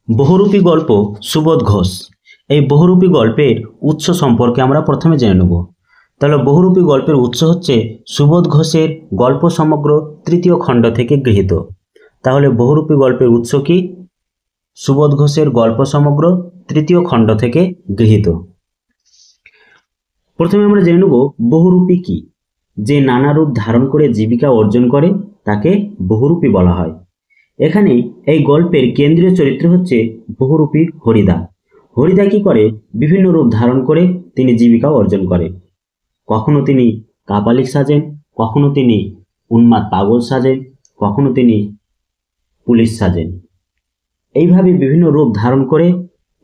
বহুরূপী গল্প সুবোধ ঘোষ। এই বহুরূপী গল্পের উৎস সম্পর্কে আমরা প্রথমে জেনে নেব। তাহলে বহুরূপী গল্পের উৎস হচ্ছে সুবোধ ঘোষের গল্প সমগ্র তৃতীয় খণ্ড থেকে গৃহীত। তাহলে বহুরূপী গল্পের উৎস কি? সুবোধ ঘোষের গল্প সমগ্র তৃতীয় খণ্ড থেকে গৃহীত। প্রথমে আমরা জেনে নেব বহুরূপী কি। যে নানা রূপ ধারণ করে জীবিকা অর্জন করে তাকে বহুরূপী বলা হয়। এখানে এই গল্পের কেন্দ্রীয় চরিত্র হচ্ছে বহুরূপী হরিদা। হরিদা কি করে? বিভিন্ন রূপ ধারণ করে তিনি জীবিকা অর্জন করে। কখনো তিনি কাপালিক সাজেন, কখনো তিনি উন্মাদ পাগল সাজেন, কখনো তিনি পুলিশ সাজেন। এইভাবে বিভিন্ন রূপ ধারণ করে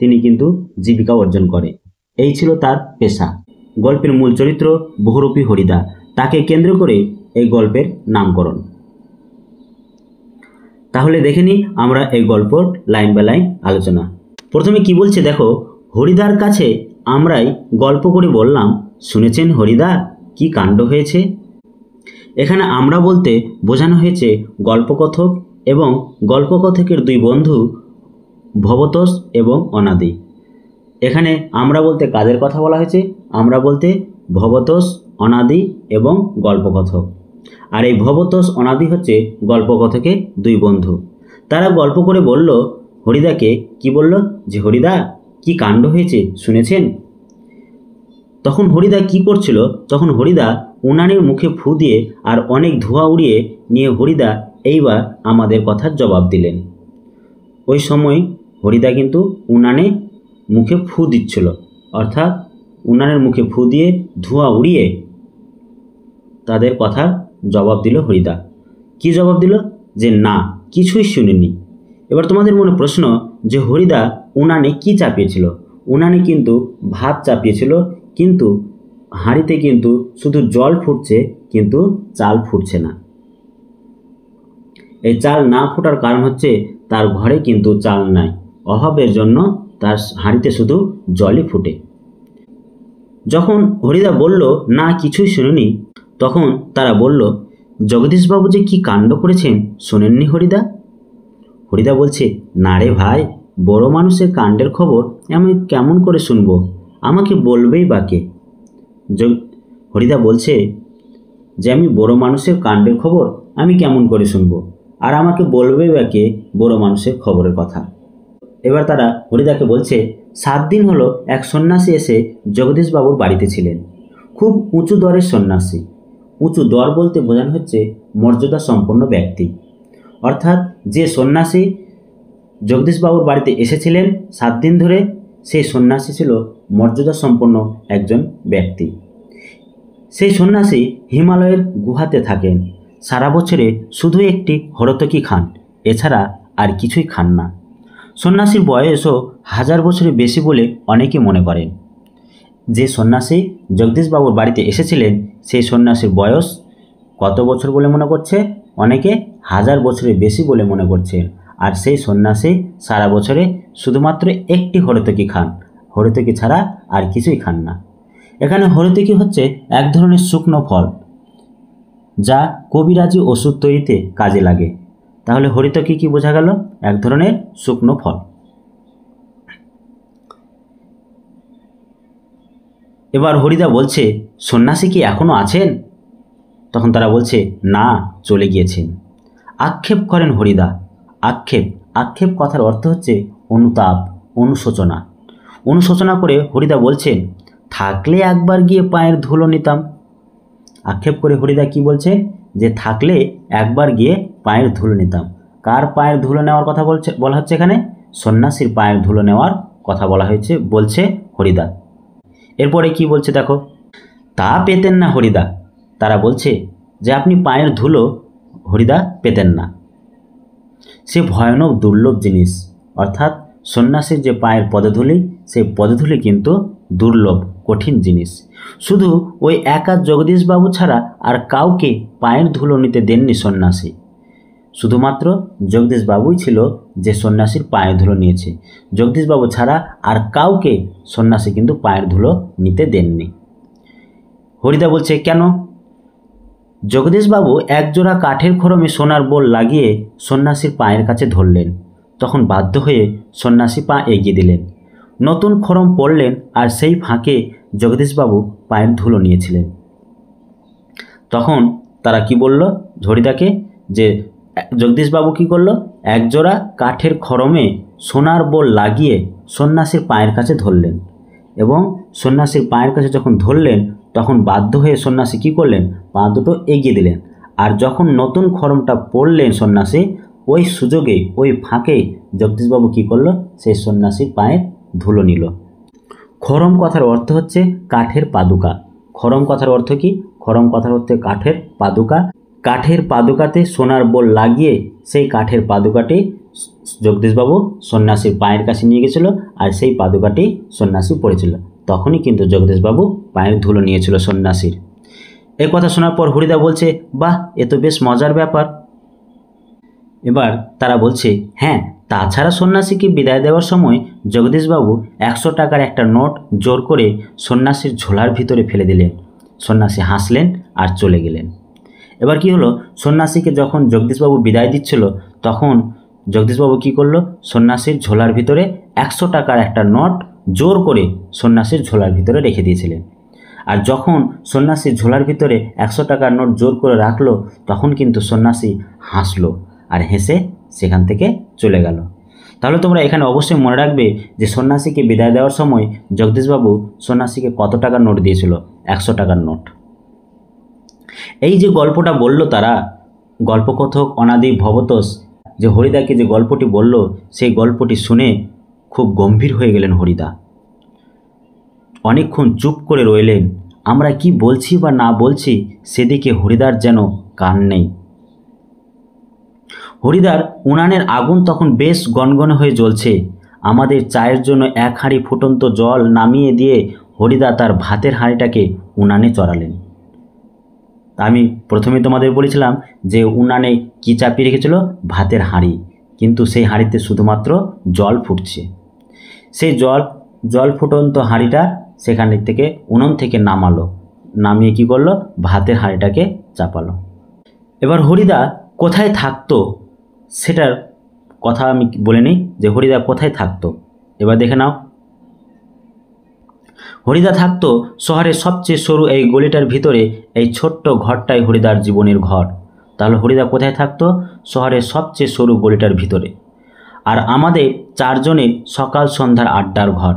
তিনি কিন্তু জীবিকা অর্জন করে। এই ছিল তার পেশা। গল্পের মূল চরিত্র বহুরূপী হরিদা, তাকে কেন্দ্র করে এই গল্পের নামকরণ। তাহলে দেখে নিই আমরা এই গল্প লাইন বাই লাইন আলোচনা। প্রথমে কি বলছে দেখো, হরিদার কাছে আমরাই গল্প করে বললাম, শুনেছেন হরিদা কি কাণ্ড হয়েছে। এখানে আমরা বলতে বোঝানো হয়েছে গল্পকথক এবং গল্পকথকের দুই বন্ধু ভবতোষ এবং অনাদি। এখানে আমরা বলতে কাদের কথা বলা হয়েছে? আমরা বলতে ভবতোষ, অনাদি এবং গল্পকথক। আর এই ভবতোষ অনাদি হচ্ছে গল্পকথকের দুই বন্ধু। তারা গল্প করে বলল হরিদাকে, কি বলল? যে হরিদা কি কাণ্ড হয়েছে শুনেছেন? তখন হরিদা কি করছিল? তখন হরিদা উনানের মুখে ফু দিয়ে আর অনেক ধোঁয়া উড়িয়ে নিয়ে হরিদা এইবার আমাদের কথার জবাব দিলেন। ওই সময় হরিদা কিন্তু উনানে মুখে ফু দিচ্ছিল, অর্থাৎ উনানের মুখে ফু দিয়ে ধোঁয়া উড়িয়ে তাদের কথার জবাব দিল হরিদা। কি জবাব দিল? যে না, কিছুই শুনিনি। এবার তোমাদের মনে প্রশ্ন যে হরিদা উনানে কি চাপিয়েছিল? উনানে কিন্তু ভাত চাপিয়েছিল, কিন্তু হাঁড়িতে কিন্তু শুধু জল ফুটছে, কিন্তু চাল ফুটছে না। এই চাল না ফোটার কারণ হচ্ছে তার ঘরে কিন্তু চাল নাই। অভাবের জন্য তার হাঁড়িতে শুধু জলই ফুটে। যখন হরিদা বলল না কিছুই শুনিনি, তখন তারা বলল, জগদীশবাবু যে কি কাণ্ড করেছেন শোনেননি হরিদা? হরিদা বলছে, না রে ভাই, বড় মানুষের কাণ্ডের খবর আমি কেমন করে শুনব, আমাকে বলবেই বা কে? হরিদা বলছে যে আমি বড় মানুষের কাণ্ডের খবর আমি কেমন করে শুনবো, আর আমাকে বলবেই বা কে বড় মানুষের খবরের কথা। এবার তারা হরিদাকে বলছে, 7 দিন হলো এক সন্ন্যাসী এসে জগদীশবাবুর বাড়িতে ছিলেন। খুব উঁচু দরের সন্ন্যাসী। উঁচু দর বলতে বোঝানো হচ্ছে মর্যাদা সম্পন্ন ব্যক্তি। অর্থাৎ যে সন্ন্যাসী জগদীশবাবুর বাড়িতে এসেছিলেন 7 দিন ধরে, সেই সন্ন্যাসী ছিল মর্যাদা সম্পন্ন একজন ব্যক্তি। সেই সন্ন্যাসী হিমালয়ের গুহাতে থাকেন। সারা বছরে শুধু একটি হরতকি খান, এছাড়া আর কিছুই খান না। সন্ন্যাসীর বয়সও 1000 বছরের বেশি বলে অনেকে মনে করেন। যে সন্ন্যাসী জগদীশবাবুর বাড়িতে এসেছিলেন সেই সন্ন্যাসীর বয়স কত বছর বলে মনে করছে? অনেকে 1000 বছরের বেশি বলে মনে করছে। আর সেই সন্ন্যাসী সারা বছরে শুধুমাত্র একটি হরতকি খান, হরতকি ছাড়া আর কিছুই খান না। এখানে হরতকি হচ্ছে এক ধরনের শুকনো ফল, যা কবিরাজি ওষুধ তৈরিতে কাজে লাগে। তাহলে হরতকি কি বোঝা গেল? এক ধরনের শুকনো ফল। এবার হরিদা বলছে, সন্ন্যাসী কি এখনো আছেন? তখন তারা বলছে, না, চলে গিয়েছেন। আক্ষেপ করেন হরিদা। আক্ষেপ কথার অর্থ হচ্ছে অনুতাপ, অনুশোচনা। অনুশোচনা করে হরিদা বলছেন, থাকলে একবার গিয়ে পায়ের ধুলো নিতাম। আক্ষেপ করে হরিদা কি বলছে? যে থাকলে একবার গিয়ে পায়ের ধুলো নিতাম। কার পায়ের ধুলো নেওয়ার কথা বলা হচ্ছে এখানে? সন্ন্যাসীর পায়ের ধুলো নেওয়ার কথা বলা হয়েছে, বলছে হরিদা। এরপরে কি বলছে দেখো, তা পেতেন না হরিদা। তারা বলছে যে আপনি পায়ের ধুলো হরিদা পেতেন না। সে ভয়ানক দুর্লভ জিনিস। অর্থাৎ সন্ন্যাসীর যে পায়ের পদধূলি, সেই পদধূলি কিন্তু দুর্লভ, কঠিন জিনিস। শুধু ওই একা জগদীশবাবু ছাড়া আর কাউকে পায়ের ধুলো নিতে দেননি সন্ন্যাসী। শুধুমাত্র জগদীশবাবুই ছিল যে সন্ন্যাসীর পায়ের ধুলো নিয়েছে। জগদীশবাবু ছাড়া আর কাউকে সন্ন্যাসী কিন্তু পায়ের ধুলো নিতে দেননি। হরিদা বলছে, কেন? জগদীশবাবু একজোড়া কাঠের খড়মে সোনার বোল লাগিয়ে সন্ন্যাসীর পায়ের কাছে ধরলেন। তখন বাধ্য হয়ে সন্ন্যাসী পা এগিয়ে দিলেন। নতুন খড়ম পড়লেন আর সেই ফাঁকে জগদীশবাবু পায়ের ধুলো নিয়েছিলেন। তখন তারা কি বলল হরিদাকে, যে জগদীশবাবু কি করলো, একজোড়া কাঠের খড়মে সোনার বোল লাগিয়ে সন্ন্যাসীর পায়ের কাছে ধরলেন, এবং সন্ন্যাসীর পায়ের কাছে যখন ধরলেন তখন বাধ্য হয়ে সন্ন্যাসী কি করলেন, পা দুটো এগিয়ে দিলেন। আর যখন নতুন খড়মটা পড়লেন সন্ন্যাসী, ওই সুযোগে ওই ফাঁকে জগদীশবাবু কি করলো, সেই সন্ন্যাসীর পায়ের ধুলো নিল। খড়ম কথার অর্থ হচ্ছে কাঠের পাদুকা। খড়ম কথার অর্থ কি? খড়ম কথার অর্থ কাঠের পাদুকা। কাঠের পাদুকাতে সোনার বোল লাগিয়ে সেই কাঠের পাদুকাটি জগদীশবাবু সন্ন্যাসীর পায়ের কাছে নিয়ে গেছিল, আর সেই পাদুকাটি সন্ন্যাসী পড়েছিল। তখনই কিন্তু জগদীশবাবু পায়ের ধুলো নিয়েছিল সন্ন্যাসীর। এই কথা শোনার পর হরিদা বলছে, বাহ, এ তো বেশ মজার ব্যাপার। এবার তারা বলছে, হ্যাঁ, তাছাড়া সন্ন্যাসীকে বিদায় দেওয়ার সময় জগদীশবাবু 100 টাকার একটা নোট জোর করে সন্ন্যাসীর ঝোলার ভিতরে ফেলে দিলেন। সন্ন্যাসী হাসলেন আর চলে গেলেন। এবার কি হলো, সন্ন্যাসীকে যখন জগদীশবাবু বিদায় দিচ্ছিল তখন জগদীশবাবু কি করলো, সন্ন্যাসীর ঝোলার ভিতরে 100 টাকার একটা নোট জোর করে সন্ন্যাসীর ঝোলার ভিতরে রেখে দিয়েছিলেন। আর যখন সন্ন্যাসীর ঝোলার ভিতরে 100 টাকার নোট জোর করে রাখলো তখন কিন্তু সন্ন্যাসী হাসলো আর হেসে সেখান থেকে চলে গেল। তাহলে তোমরা এখানে অবশ্যই মনে রাখবে যে সন্ন্যাসীকে বিদায় দেওয়ার সময় জগদীশবাবু সন্ন্যাসীকে কত টাকার নোট দিয়েছিল, 100 টাকার নোট। এই যে গল্পটা বলল তারা, গল্পকথক অনাদি ভবতোষ যে হরিদাকে যে গল্পটি বলল, সেই গল্পটি শুনে খুব গম্ভীর হয়ে গেলেন হরিদা। অনেকক্ষণ চুপ করে রইলেন। আমরা কি বলছি বা না বলছি সেদিকে হরিদার যেন কান নেই। হরিদার উনানের আগুন তখন বেশ গনগনে হয়ে জ্বলছে। আমাদের চায়ের জন্য 1 হাঁড়ি ফুটন্ত জল নামিয়ে দিয়ে হরিদা তার ভাতের হাঁড়িটাকে উনানে চড়ালেন। আমি প্রথমে তোমাদের বলেছিলাম যে উনানে কি চাপিয়ে রেখেছিল, ভাতের হাঁড়ি, কিন্তু সেই হাঁড়িতে শুধুমাত্র জল ফুটছে। সেই জল ফুটন্ত হাঁড়িটা সেখান থেকে উনুন থেকে নামালো, নামিয়ে কি করলো, ভাতের হাঁড়িটাকে চাপালো। এবার হরিদা কোথায় থাকতো সেটার কথা আমি বলে নিই, যে হরিদা কোথায় থাকতো। এবার দেখে নাও, হরিদা থাকতো শহরের সবচেয়ে সরু এই গলিটার ভিতরে। এই ছোট্ট ঘরটাই হরিদার জীবনের ঘর। তাহলে হরিদা কোথায় থাকতো? শহরের সবচেয়ে সরু গলিটার ভিতরে। আর আমাদের 4 জনের সকাল সন্ধ্যার আড্ডার ঘর।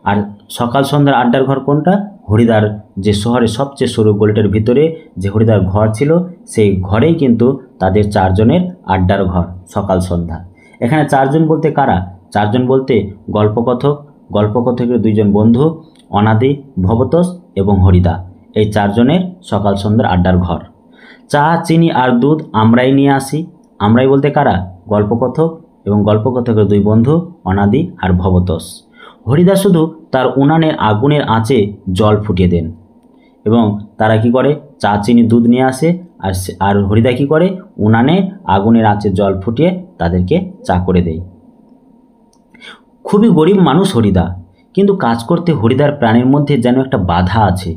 আর সকাল সন্ধ্যার আড্ডার ঘর কোনটা? হরিদার যে শহরের সবচেয়ে সরু গলিটার ভিতরে যে হরিদার ঘর ছিল, সেই ঘরেই কিন্তু তাদের 4 জনের আড্ডার ঘর সকাল সন্ধ্যা। এখানে 4 জন বলতে কারা? 4 জন বলতে গল্পকথকের 2 জন বন্ধু, অনাদি ভবতোষ এবং হরিদা। এই 4 জনের সকাল সন্ধ্যার আড্ডার ঘর। চা, চিনি আর দুধ আমরাই নিয়ে আসি। আমরাই বলতে কারা? গল্পকথক এবং গল্পকথকের 2 বন্ধু, অনাদি আর ভবতোষ। হরিদা শুধু তার উনানের আগুনের আঁচে জল ফুটিয়ে দেন, এবং তারা কি করে, চা, চিনি, দুধ নিয়ে আসে। আর হরিদা কি করে, উনানে আগুনের আঁচে জল ফুটিয়ে তাদেরকে চা করে দেয়। খুবই গরিব মানুষ হরিদা, কিন্তু কাজ করতে হরিদার প্রাণের মধ্যে যেন একটা বাধা আছে।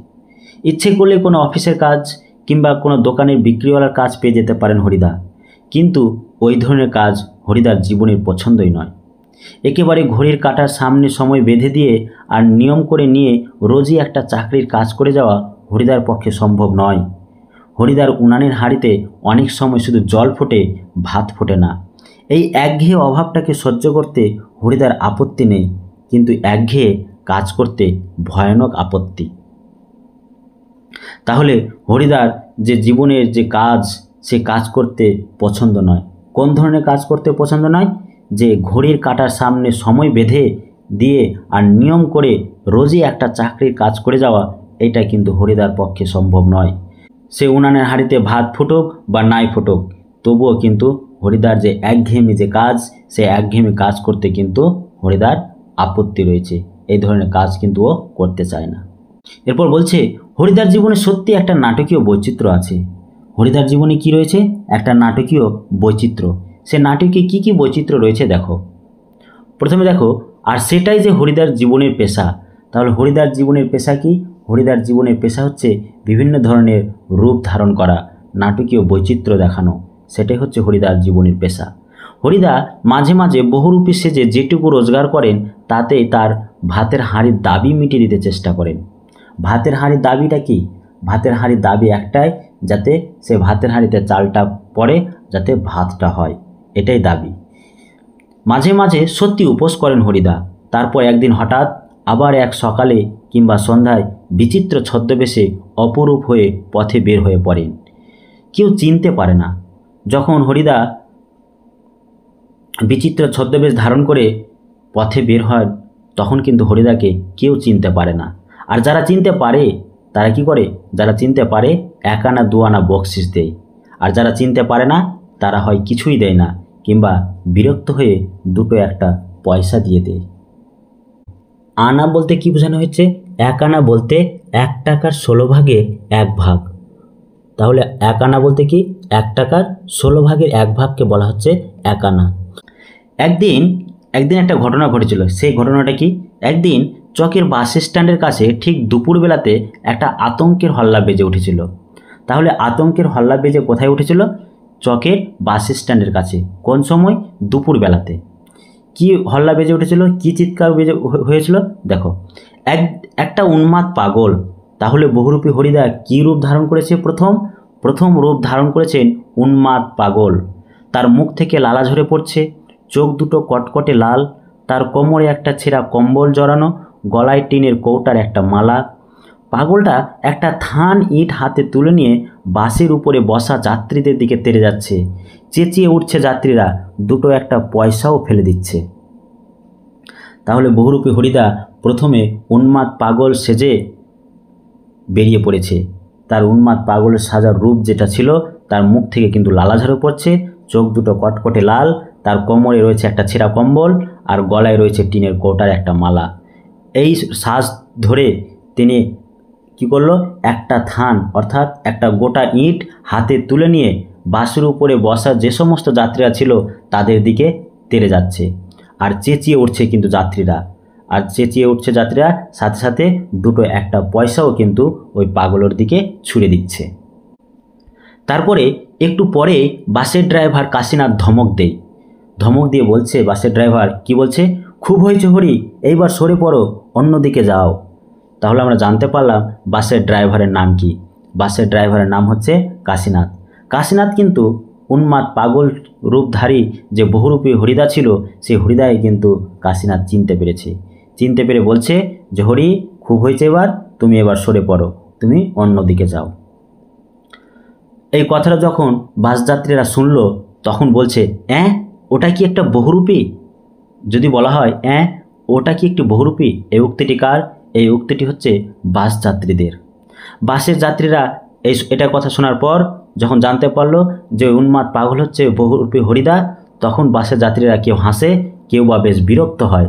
ইচ্ছে করলে কোনো অফিসের কাজ কিংবা কোনো দোকানের বিক্রিওয়ালার কাজ পেয়ে যেতে পারেন হরিদা, কিন্তু ওই ধরনের কাজ হরিদার জীবনের পছন্দই নয়। একেবারে ঘড়ির কাঁটার সামনে সময় বেঁধে দিয়ে আর নিয়ম করে নিয়ে রোজই একটা চাকরির কাজ করে যাওয়া হরিদার পক্ষে সম্ভব নয়। হরিদার উনানের হাঁড়িতে অনেক সময় শুধু জল ফোটে, ভাত ফোটে না। এই একঘেয়ে অভাবটাকে সহ্য করতে হরিদার আপত্তি নেই, কিন্তু একঘেয়ে কাজ করতে ভয়ানক আপত্তি। তাহলে হরিদার যে জীবনের যে কাজ, সে কাজ করতে পছন্দ নয়। কোন ধরনের কাজ করতে পছন্দ নয়? যে ঘড়ির কাঁটার সামনে সময় বেঁধে দিয়ে আর নিয়ম করে রোজই একটা চাকরির কাজ করে যাওয়া, এটা কিন্তু হরিদার পক্ষে সম্ভব নয়। সে উনানের হাঁড়িতে ভাত ফুটুক বা নাই ফুটুক, তবুও কিন্তু হরিদার যে একঘেয়েমি যে কাজ, সে একঘেয়েমি কাজ করতে কিন্তু হরিদার আপত্তি রয়েছে। এই ধরনের কাজ কিন্তু ও করতে চায় না। এরপর বলছে, হরিদার জীবনে সত্যি একটা নাটকীয় বৈচিত্র্য আছে। হরিদার জীবনে কি রয়েছে? একটা নাটকীয় বৈচিত্র্য। সে নাটকে কি কি বৈচিত্র্য রয়েছে দেখো। প্রথমে দেখো, আর সেটাই যে হরিদার জীবনের পেশা। তাহলে হরিদার জীবনের পেশা কি? হরিদার জীবনের পেশা হচ্ছে বিভিন্ন ধরনের রূপ ধারণ করা, নাটকীয় বৈচিত্র্য দেখানো। সেটাই হচ্ছে হরিদার জীবনের পেশা। হরিদা মাঝে মাঝে বহুরূপী সেজে যেটুকু রোজগার করেন তাতেই তার ভাতের হাঁড়ির দাবি মিটিয়ে দিতে চেষ্টা করেন। ভাতের হাঁড়ির দাবিটা কি? ভাতের হাঁড়ির দাবি একটাই, যাতে সে ভাতের হাঁড়িতে চালটা পড়ে, যাতে ভাতটা হয়, এটাই দাবি। মাঝে মাঝে সত্যি উপোস করেন হরিদা। তারপর একদিন হঠাৎ আবার এক সকালে কিংবা সন্ধ্যায় বিচিত্র ছদ্মবেশে অপরূপ হয়ে পথে বের হয়ে পড়েন। কেউ চিনতে পারে না। যখন হরিদা বিচিত্র ছদ্মবেশ ধারণ করে পথে বের হয়, তখন কিন্তু হরিদাকে কেউ চিনতে পারে না। আর যারা চিনতে পারে তারা কি করে? যারা চিনতে পারে 1 আনা 2 আনা বকশিস দেয়, আর যারা চিনতে পারে না তারা হয় কিছুই দেয় না, কিংবা বিরক্ত হয়ে 2-1টা পয়সা দিয়ে দেয়। আনা বলতে কি বোঝানো হচ্ছে? 1 আনা বলতে 1 টাকার 16 ভাগে 1 ভাগ। তাহলে 1 আনা বলতে কি? 1 টাকার 16 ভাগের 1 ভাগকে বলা হচ্ছে 1 আনা। একদিন একটা ঘটনা ঘটেছিল। সেই ঘটনাটা কি? একদিন চকের বাস স্ট্যান্ডের কাছে ঠিক দুপুরবেলাতে একটা আতঙ্কের হল্লা বেজে উঠেছিল। তাহলে আতঙ্কের হল্লা বেজে কোথায় উঠেছিল? চকের বাস স্ট্যান্ডের কাছে। কোন সময়? দুপুরবেলাতে। কি হল্লা বেজে উঠেছিল? কি চিৎকার বেজে হয়েছিল? দেখো, একটা উন্মাদ পাগল। তাহলে বহুরূপী হরিদা কি রূপ ধারণ করেছে? প্রথম রূপ ধারণ করেছেন উন্মাদ পাগল। তার মুখ থেকে লালা ঝরে পড়ছে, চোখ দুটো কটকটে লাল, তার কোমরে একটা ছেঁড়া কম্বল জড়ানো, গলায় টিনের কৌটার একটা মালা। পাগলটা একটা থান ইট হাতে তুলে নিয়ে বাসের উপরে বসা যাত্রীদের দিকে তেড়ে যাচ্ছে। চেঁচিয়ে উঠছে যাত্রীরা, 2-1টা পয়সাও ফেলে দিচ্ছে। তাহলে বহুরূপী হরিদা প্রথমে উন্মাদ পাগল সেজে বেরিয়ে পড়েছে। তার উন্মাদ পাগলের সাজার রূপ যেটা ছিল, তার মুখ থেকে কিন্তু লালা ঝরে পড়ছে, চোখ দুটো কটকটে লাল, তার কোমরে রয়েছে একটা ছেঁড়া কম্বল, আর গলায় রয়েছে টিনের কৌটার একটা মালা। এই সাজ ধরে তিনি কি করলো? একটা থান অর্থাৎ একটা গোটা ইট হাতে তুলে নিয়ে বাসের উপরে বসা যে সমস্ত যাত্রীরা ছিল তাদের দিকে তেড়ে যাচ্ছে। আর চেঁচিয়ে উঠছে কিন্তু যাত্রীরা, সাথে সাথে 2-1টা পয়সাও কিন্তু ওই পাগলের দিকে ছুঁড়ে দিচ্ছে। তারপরে একটু পরে বাসের ড্রাইভার কাশীনাথ ধমক দিয়ে বলছে, বাসের ড্রাইভার কি বলছে? খুব হয়েছে হরি, এইবার সরে পড়ো, অন্যদিকে যাও। তাহলে আমরা জানতে পারলাম বাসের ড্রাইভারের নাম কি। বাসের ড্রাইভারের নাম হচ্ছে কাশীনাথ। কাশীনাথ কিন্তু উন্মাদ পাগল রূপধারী যে বহুরূপী হরিদা ছিল, সেই হরিদাই কিন্তু কাশীনাথ চিনতে পেরে বলছে যে হরি, খুব হয়েছে, তুমি এবার সরে পড়ো, তুমি অন্যদিকে যাও। এই কথাটা যখন বাসযাত্রীরা শুনল, তখন বলছে, ওটা কি একটা বহুরূপী? যদি বলা হয় ওটা কি একটি বহুরূপী, এই উক্তিটি কার? এই উক্তিটি হচ্ছে বাসযাত্রীদের। বাসের যাত্রীরা এটা কথা শোনার পর যখন জানতে পারলো যে উন্মাদ পাগল হচ্ছে বহুরূপী হরিদা, তখন বাসের যাত্রীরা কেউ হাসে, কেউ বা বেশ বিরক্ত হয়,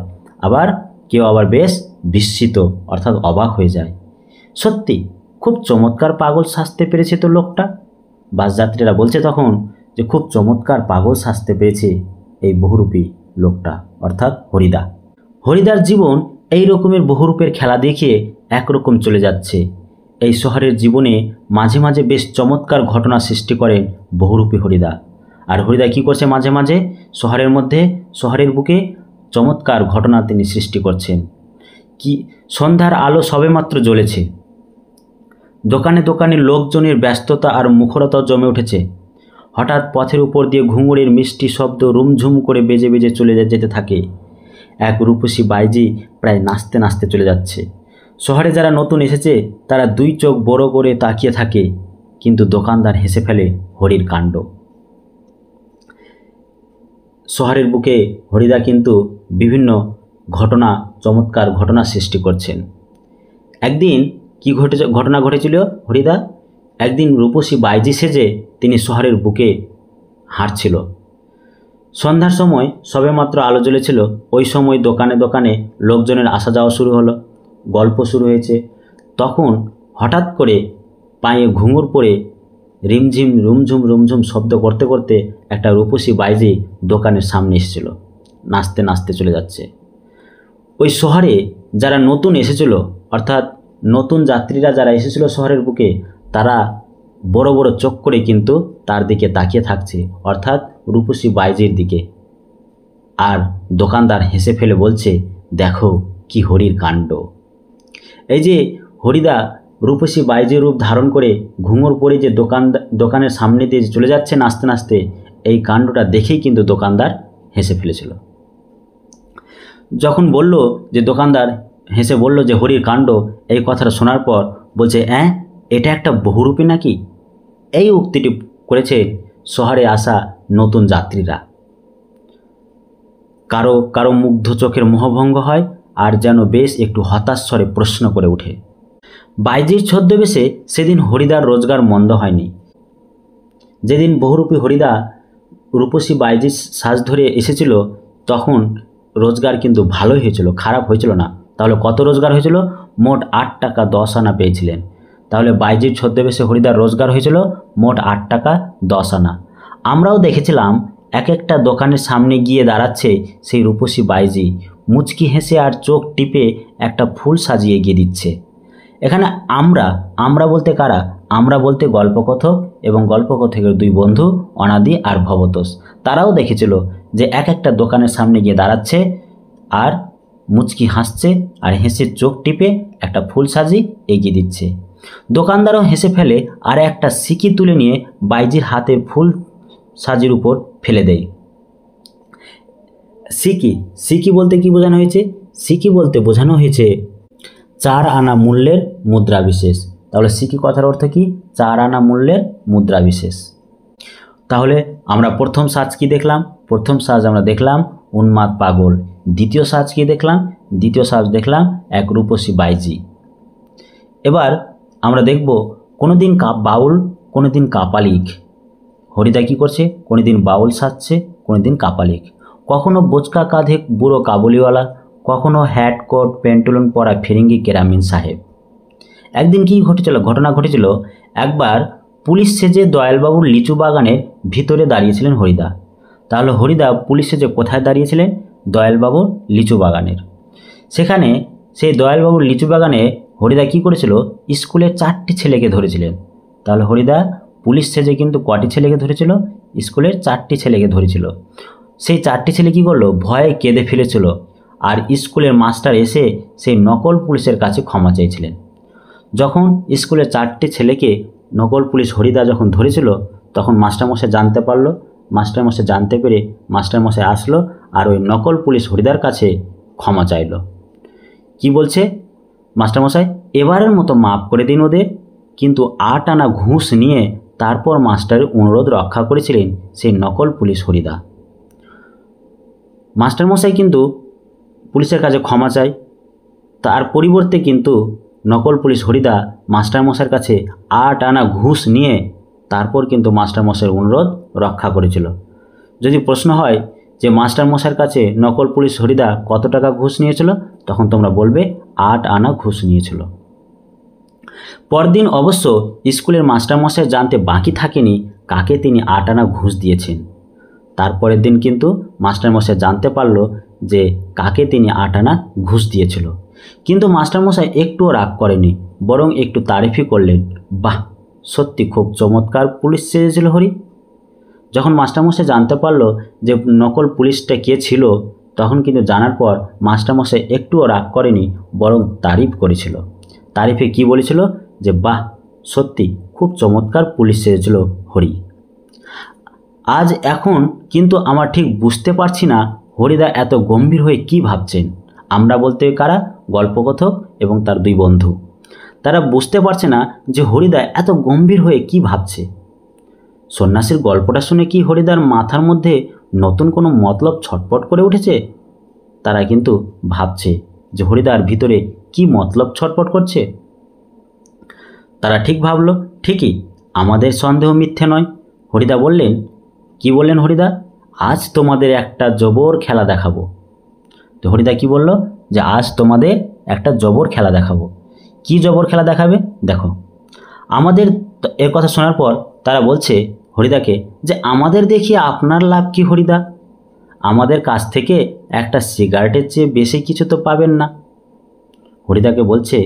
কেউ আবার বেশ বিস্মিত অর্থাৎ অবাক হয়ে যায়। সত্যি খুব চমৎকার পাগল সাজতে পেরেছে তো লোকটা। বাসযাত্রীরা বলছে তখন যে খুব চমৎকার পাগল সাজতে পেরেছে এই বহুরূপী লোকটা অর্থাৎ হরিদা। হরিদার জীবন এই রকমের বহুরূপের খেলা দেখিয়ে একরকম চলে যাচ্ছে। এই শহরের জীবনে মাঝে মাঝে বেশ চমৎকার ঘটনা সৃষ্টি করেন বহুরূপী হরিদা। আর হরিদা কি করছে? মাঝে মাঝে শহরের বুকে চমৎকার ঘটনা তিনি সৃষ্টি করছেন। কি সন্ধ্যার আলো সবেমাত্র জ্বলেছে, দোকানে দোকানে লোকজনের ব্যস্ততা আর মুখরতা জমে উঠেছে। হঠাৎ পথের উপর দিয়ে ঘুঙুরের মিষ্টি শব্দ রুমঝুম করে বেজে বেজে চলে যেতে থাকে। এক রূপসী বাইজি প্রায় নাচতে নাচতে চলে যাচ্ছে। শহরে যারা নতুন এসেছে তারা 2 চোখ বড় করে তাকিয়ে থাকে, কিন্তু দোকানদার হেসে ফেলে হরির কাণ্ড। শহরের বুকে হরিদা কিন্তু বিভিন্ন চমৎকার ঘটনা সৃষ্টি করছেন। একদিন কি ঘটনা ঘটেছিল? হরিদা একদিন রূপসী বাইজি সেজে তিনি শহরের বুকে হাঁটছিল। সন্ধ্যার সময় সবেমাত্র আলো জ্বলেছিল। ওই সময় দোকানে দোকানে লোকজনের আসা যাওয়া শুরু হলো, গল্প শুরু হয়েছে। তখন হঠাৎ করে পায়ে ঘুঙুর পরে রিমঝিম রুমঝুম রুমঝুম শব্দ করতে করতে একটা রূপসী বাইজি দোকানের সামনে এসেছিল, নাচতে নাচতে চলে যাচ্ছে। ওই শহরে যারা নতুন এসেছিল অর্থাৎ নতুন যাত্রীরা যারা এসেছিল শহরের বুকে, তারা বড় বড় চোখ করে কিন্তু তার দিকে তাকিয়ে থাকছে অর্থাৎ রূপসী বাইজির দিকে। আর দোকানদার হেসে ফেলে বলছে, দেখো কি হরির কাণ্ড। এই যে হরিদা রূপসী বাইজির রূপ ধারণ করে ঘুঙুর পরে যে দোকানের সামনে দিয়ে চলে যাচ্ছে নাচতে নাচতে, এই কাণ্ডটা দেখেই কিন্তু দোকানদার হেসে ফেলেছিল। যখন বলল যে দোকানদার হেসে বলল যে হরির কাণ্ড, এই কথাটা শোনার পর বলছে, এটা একটা বহুরূপী নাকি? এই উক্তিটি করেছে শহরে আসা নতুন যাত্রীরা। কারো কারো মুগ্ধ চোখের মোহভঙ্গ হয়, আর যেন বেশ একটু হতাশ স্বরে প্রশ্ন করে ওঠে। বাইজির ছদ্মবেশে সেদিন হরিদার রোজগার মন্দ হয়নি। যেদিন বহুরূপী হরিদা রূপসী বাইজির সাজ ধরে এসেছিল, তখন রোজগার কিন্তু ভালোই হয়েছিল, খারাপ হয়েছিল না। তাহলে কত রোজগার হয়েছিল? মোট 8 টাকা 10 আনা পেয়েছিলেন। তাহলে বাইজির ছদ্মবেশে হরিদার রোজগার হয়েছিল মোট 8 টাকা 10 আনা। আমরাও দেখেছিলাম এক একটা দোকানের সামনে গিয়ে দাঁড়াচ্ছে সেই রূপসী বাইজি, মুচকি হেসে আর চোখ টিপে একটা ফুল সাজিয়ে এগিয়ে দিচ্ছে। এখানে আমরা বলতে কারা? আমরা বলতে গল্পকথক এবং গল্পকথকের 2 বন্ধু অনাদি আর ভবতোষ। তারাও দেখেছিল যে এক একটা দোকানের সামনে গিয়ে দাঁড়াচ্ছে আর মুচকি হাসছে, আর হেসে চোখ টিপে একটা ফুল সাজি এগিয়ে দিচ্ছে। দোকানদারও হেসে ফেলে আর একটা সিকি তুলে নিয়ে বাইজির হাতের ফুল সাজির উপর ফেলে দেয়। সিকি বলতে কি বোঝানো হয়েছে? সিকি বলতে বোঝানো হয়েছে 4 আনা মূল্যের মুদ্রা বিশেষ। তাহলে সিকি কথার অর্থ কি? 4 আনা মূল্যের মুদ্রা বিশেষ। তাহলে আমরা প্রথম সাজ কি দেখলাম? প্রথম সাজ আমরা দেখলাম উন্মাদ পাগল। দ্বিতীয় সাজ কি দেখলাম? দ্বিতীয় সাজ দেখলাম এক রূপসী বাইজি। এবার আমরা দেখব কোনোদিন বাউল, কোনোদিন কাপালিক। হরিদা কি করছে? কোনোদিন বাউল সাজছে, কোনোদিন কাপালিক। কখনো বোচকা কাঁধে বুড়ো কাবুলিওয়ালা, কখনো হ্যাট কোট পেন্টুলন পরা ফিরিঙ্গি কেরামিন সাহেব। একদিন কি ঘটনা ঘটেছিল, একবার পুলিশ সেজে দয়ালবাবুর লিচু বাগানের ভিতরে দাঁড়িয়েছিলেন হরিদা। তাহলে হরিদা পুলিশ সেজে কোথায় দাঁড়িয়েছিলেন? দয়ালবাবুর লিচু বাগানের। সেখানে সেই দয়ালবাবুর লিচু বাগানে হরিদা কি করেছিল? স্কুলের 4টি ছেলেকে ধরেছিলেন। তাহলে হরিদা পুলিশ সেজে কিন্তু কটি ছেলেকে ধরেছিল? স্কুলের 4টি ছেলেকে ধরেছিল। সেই 4টি ছেলে কি করলো? ভয়ে কেঁদে ফেলেছিল। আর স্কুলের মাস্টার এসে সেই নকল পুলিশের কাছে ক্ষমা চেয়েছিলেন। যখন স্কুলের 4টি ছেলেকে নকল পুলিশ হরিদা যখন ধরেছিল, তখন মাস্টারমশাই জানতে পারলো। মাস্টারমশাই জানতে পেরে মাস্টারমশাই আসলো আর ওই নকল পুলিশ হরিদার কাছে ক্ষমা চাইল। কি বলছে মাস্টারমশাই? এবারের মতো মাফ করে দিন ওদের। কিন্তু 8 আনা ঘুষ নিয়ে তারপর মাস্টারের অনুরোধ রক্ষা করেছিলেন সেই নকল পুলিশ হরিদা। মাস্টারমশাই কিন্তু পুলিশের কাছে ক্ষমা চায়, তার পরিবর্তে কিন্তু নকল পুলিশ হরিদা মাস্টারমশাইয়ের কাছে 8 আনা ঘুষ নিয়ে তারপর কিন্তু মাস্টারমশাইয়ের অনুরোধ রক্ষা করেছিল। যদি প্রশ্ন হয় যে মাস্টারমশাইয়ের কাছে নকল পুলিশ হরিদা কত টাকা ঘুষ নিয়েছিল, তখন তোমরা বলবে 8 আনা ঘুষ নিয়েছিল। পরদিন অবশ্য স্কুলের মাস্টারমশাই জানতে বাকি থাকেনি কাকে তিনি 8 আনা ঘুষ দিয়েছেন। তারপরের দিন কিন্তু মাস্টারমশাই জানতে পারল যে কাকে তিনি 8 আনা ঘুষ দিয়েছিল। কিন্তু মাস্টারমশাই একটুও রাগ করেনি, বরং একটু তারিফই করলেন। বাহ, সত্যি খুব চমৎকার পুলিশ সেজেছিল হরি। যখন মাস্টারমশাই জানতে পারল যে নকল পুলিশটা কে ছিল, তখন কিন্তু জানার পর মাস্টারমশাই একটুও রাগ করেনি, বরং তারিফ করেছিল। তারিফে কি বলেছিল? যে বাহ, সত্যি খুব চমৎকার পুলিশ সেজেছিল হরি। আজ এখন কিন্তু আমার ঠিক বুঝতে পারছি না হরিদা এত গম্ভীর হয়ে কি ভাবছেন। আমরা বলতে কারা? গল্পকথক এবং তার 2 বন্ধু। তারা বুঝতে পারছে না যে হরিদা এত গম্ভীর হয়ে কি ভাবছে। সন্ন্যাসীর গল্পটা শুনে কি হরিদার মাথার মধ্যে নতুন কোনো মতলব ছটপট করে উঠেছে? তারা কিন্তু ভাবছে যে হরিদার ভিতরে কি মতলব ছটপট করছে। তারা ঠিক ভাবলো, ঠিকই, আমাদের সন্দেহ মিথ্যে নয়। হরিদা বললেন, কি বললেন হরিদা? আজ তোমাদের একটা জবর খেলা দেখাবো। তো হরিদা কি বলল? যে আজ তোমাদের একটা জবর খেলা দেখাবো। কি জবর খেলা দেখাবে? দেখো, আমাদের এর কথা শোনার পর তারা বলছে হরিদাকে যে আমাদের দেখিয়ে আপনার লাভ কি হরিদা? আমাদের কাছ থেকে একটা সিগারেটের চেয়ে বেশি কিছু তো পাবেন না। হরিদাকে বলছে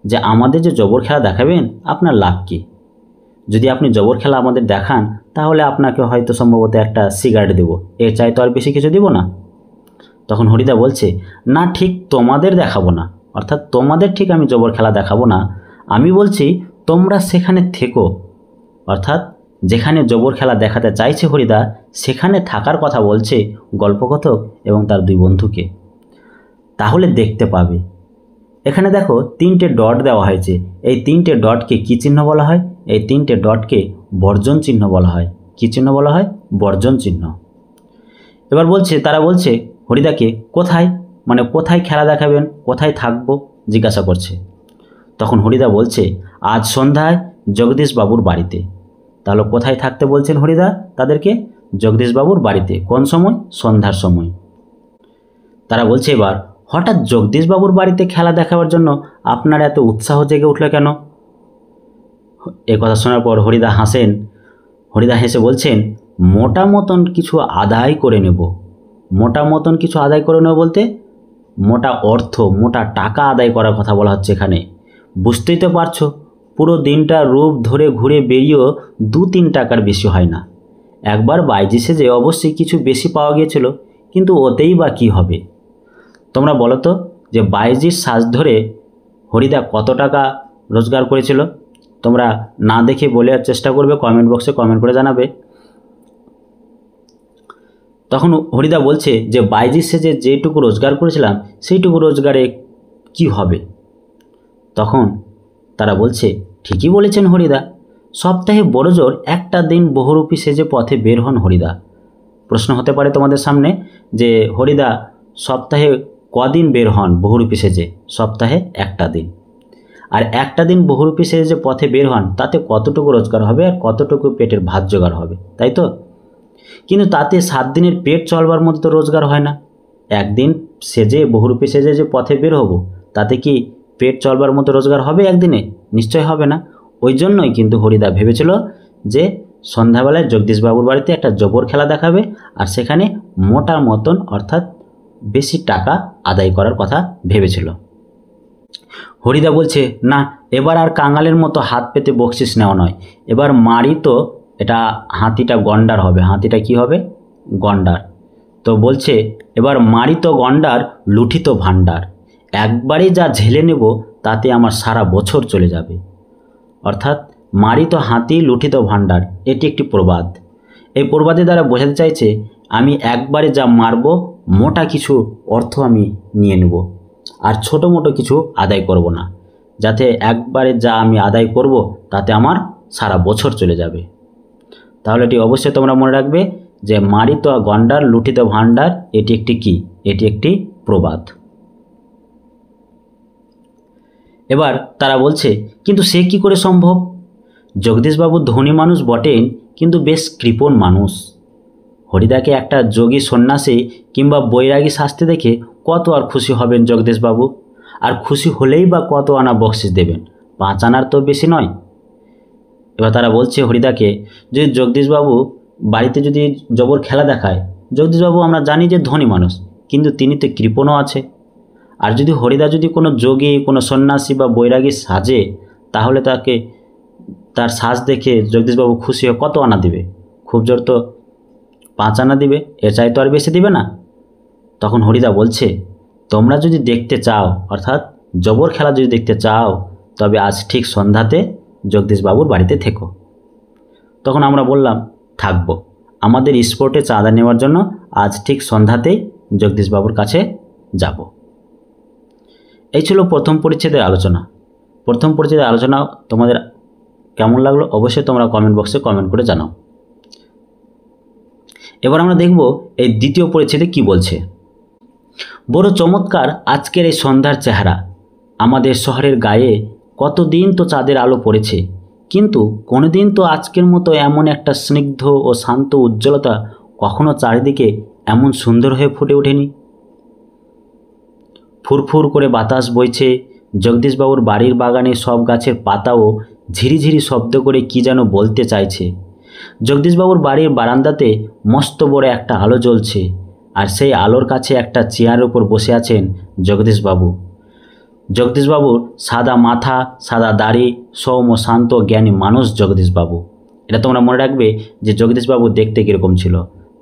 যে আমাদের যে জবর খেলা দেখাবেন, আপনার লাভ কি? যদি আপনি জবর খেলা আমাদের দেখান, তাহলে আপনাকে হয়তো সম্ভবত একটা সিগারেট দেব, এর চাই তো আর বেশি কিছু দেব না। তখন হরিদা বলছে, না ঠিক তোমাদের দেখাবো না, অর্থাৎ তোমাদের ঠিক আমি জবর খেলা দেখাবো না, আমি বলছি তোমরা সেখানে থেকো। অর্থাৎ যেখানে জবর খেলা দেখাতে চাইছে হরিদা সেখানে থাকার কথা বলছে গল্পকথক এবং তার দুই বন্ধুকে, তাহলে দেখতে পাবে। এখানে দেখো 3টে ডট দেওয়া হয়েছে, এই 3টে ডটকে কী চিহ্ন বলা হয়? এই 3টে ডটকে বর্জন চিহ্ন বলা হয়। কী চিহ্ন বলা হয়? বর্জন চিহ্ন। এবার বলছে, তারা বলছে হরিদাকে কোথায়, মানে কোথায় খেলা দেখাবেন, কোথায় থাকবো জিজ্ঞাসা করছে। তখন হরিদা বলছে, আজ সন্ধ্যায় জগদীশবাবুর বাড়িতে। তাহলে কোথায় থাকতে বলছেন হরিদা তাদেরকে? জগদীশবাবুর বাড়িতে। কোন সময়? সন্ধ্যার সময়। তারা বলছে, এবার হঠাৎ জগদীশবাবুর বাড়িতে খেলা দেখাবার জন্য আপনার এত উৎসাহ জেগে উঠল কেন? এ কথা শোনার পর হরিদা হাসেন। হরিদা হেসে বলছেন, মোটা মতন কিছু আদায় করে নেব। মোটা মতন কিছু আদায় করে নেব বলতে মোটা অর্থ, মোটা টাকা আদায় করার কথা বলা হচ্ছে এখানে। বুঝতেই তো পারছো, পুরো দিনটা রূপ ধরে ঘুরে বেরিয়েও 2-3 টাকার বেশি হয় না। একবার বাইজি সেজে অবশ্যই কিছু বেশি পাওয়া গিয়েছিল, কিন্তু ওতেই বা কী হবে? তোমরা বলো তো যে বাইজির সাজ ধরে হরিদা কত টাকা রোজগার করেছিল? তোমরা না দেখে বলার চেষ্টা করবে, কমেন্ট বক্সে কমেন্ট করে জানাবে। তখন হরিদা বলছে যে বাইজির সেজে যেটুকু রোজগার করেছিলাম সেইটুকু রোজগারে কি হবে? তখন তারা বলছে, ঠিকই বলেছেন হরিদা, সপ্তাহে বড়জোর একটা দিন বহুরূপী সেজে পথে বের হন হরিদা। প্রশ্ন হতে পারে তোমাদের সামনে যে হরিদা সপ্তাহে কদিন বের হন বহুরূপী সেজে? সপ্তাহে একটা দিন। আর একটা দিন বহুরূপী সেজে যে পথে বের হন তাতে কতটুকু রোজগার হবে আর কতটুকু পেটের ভাত জোগাড় হবে, তাই তো? কিন্তু তাতে 7 দিনের পেট চলবার মতো তো রোজগার হয় না। একদিন সেজে বহুরূপী সেজে যে পথে বের হব তাতে কি পেট চলবার মতো রোজগার হবে একদিনে? নিশ্চয় হবে না। ওই জন্যই কিন্তু হরিদা ভেবেছিল যে সন্ধ্যাবেলায় জগদীশবাবুর বাড়িতে একটা জবর খেলা দেখাবে আর সেখানে মোটা মতন অর্থাৎ বেশি টাকা আদায় করার কথা ভেবেছিল। হরিদা বলছে, না, এবার আর কাঙালের মতো হাত পেতে বকশিস নেওয়া নয়, এবার মারি তো এটা হাতিটা গন্ডার হবে। হাতিটা কি হবে? গন্ডার। তো বলছে, এবার মারি তো গন্ডার, লুঠিত ভাণ্ডার, একবারে যা ঝেলে নেব তাতে আমার সারা বছর চলে যাবে। অর্থাৎ মারি তো হাতি, লুঠিত ভাণ্ডার, এটি একটি প্রবাদ। এই প্রবাদের দ্বারা বোঝাতে চাইছে আমি একবারে যা মারব মোটা কিছু অর্থ আমি নিয়ে নেব আর ছোটো মোটো কিছু আদায় করব না, যাতে একবারে যা আমি আদায় করব তাতে আমার সারা বছর চলে যাবে। তাহলে এটি অবশ্যই তোমরা মনে রাখবে যে মারিত গন্ডার, লুঠিত ভাণ্ডার, এটি একটি কি? এটি একটি প্রবাদ। এবার তারা বলছে, কিন্তু সে কি করে সম্ভব? জগদীশবাবু ধনী মানুষ বটেন, কিন্তু বেশ কৃপণ মানুষ। হরিদাকে একটা যোগী সন্ন্যাসী কিংবা বৈরাগী সাজতে দেখে কত আর খুশি হবেন জগদীশবাবু? আর খুশি হলেই বা কত আনা বকশিস দেবেন? 5 আনার তো বেশি নয়। এবার তারা বলছে হরিদাকে, যদি জগদীশবাবু বাড়িতে যদি জবর খেলা দেখায়, জগদীশবাবু আমরা জানি যে ধনী মানুষ, কিন্তু তিনি তো কৃপণও আছে। আর যদি হরিদা যদি কোনো যোগী, কোনো সন্ন্যাসী বা বৈরাগী সাজে, তাহলে তাকে তার সাজ দেখে জগদীশবাবু খুশি হয়ে কত আনা দিবে? খুব জোর তো 5 আনা দিবে, এর চাই তো আর বেশি দিবে না। তখন হরিদা বলছে, তোমরা যদি দেখতে চাও, অর্থাৎ জবর খেলা যদি দেখতে চাও, তবে আজ ঠিক সন্ধ্যাতে জগদীশবাবুর বাড়িতে থেকো। তখন আমরা বললাম, থাকবো, আমাদের স্পোর্টে চাঁদা নেওয়ার জন্য আজ ঠিক সন্ধ্যাতেই জগদীশবাবুর কাছে যাব। এই ছিল প্রথম পরিচ্ছেদের আলোচনা। প্রথম পরিচ্ছেদের আলোচনা তোমাদের কেমন লাগলো অবশ্যই তোমরা কমেন্ট বক্সে কমেন্ট করে জানাও। এবার আমরা দেখব এই দ্বিতীয় পরিচ্ছেদে কি বলছে। বড় চমৎকার আজকের এই সন্ধ্যার চেহারা। আমাদের শহরের গায়ে কতদিন তো চাঁদের আলো পড়েছে, কিন্তু কোনোদিন তো আজকের মতো এমন একটা স্নিগ্ধ ও শান্ত উজ্জ্বলতা কখনো চারিদিকে এমন সুন্দর হয়ে ফুটে ওঠেনি। ফুরফুর করে বাতাস বইছে, জগদীশবাবুর বাড়ির বাগানে সব গাছের পাতাও ঝিরিঝিরি শব্দ করে কি যেন বলতে চাইছে। জগদীশবাবুর বাড়ির বারান্দাতে মস্ত বড় একটা আলো জ্বলছে, আর সেই আলোর কাছে একটা চেয়ারের উপর বসে আছেন জগদীশবাবু। জগদীশবাবুর সাদা মাথা, সাদা দাড়ি, সৌম্য শান্ত জ্ঞানী মানুষ জগদীশবাবু। এটা তোমরা মনে রাখবে যে জগদীশবাবু দেখতে কীরকম ছিল।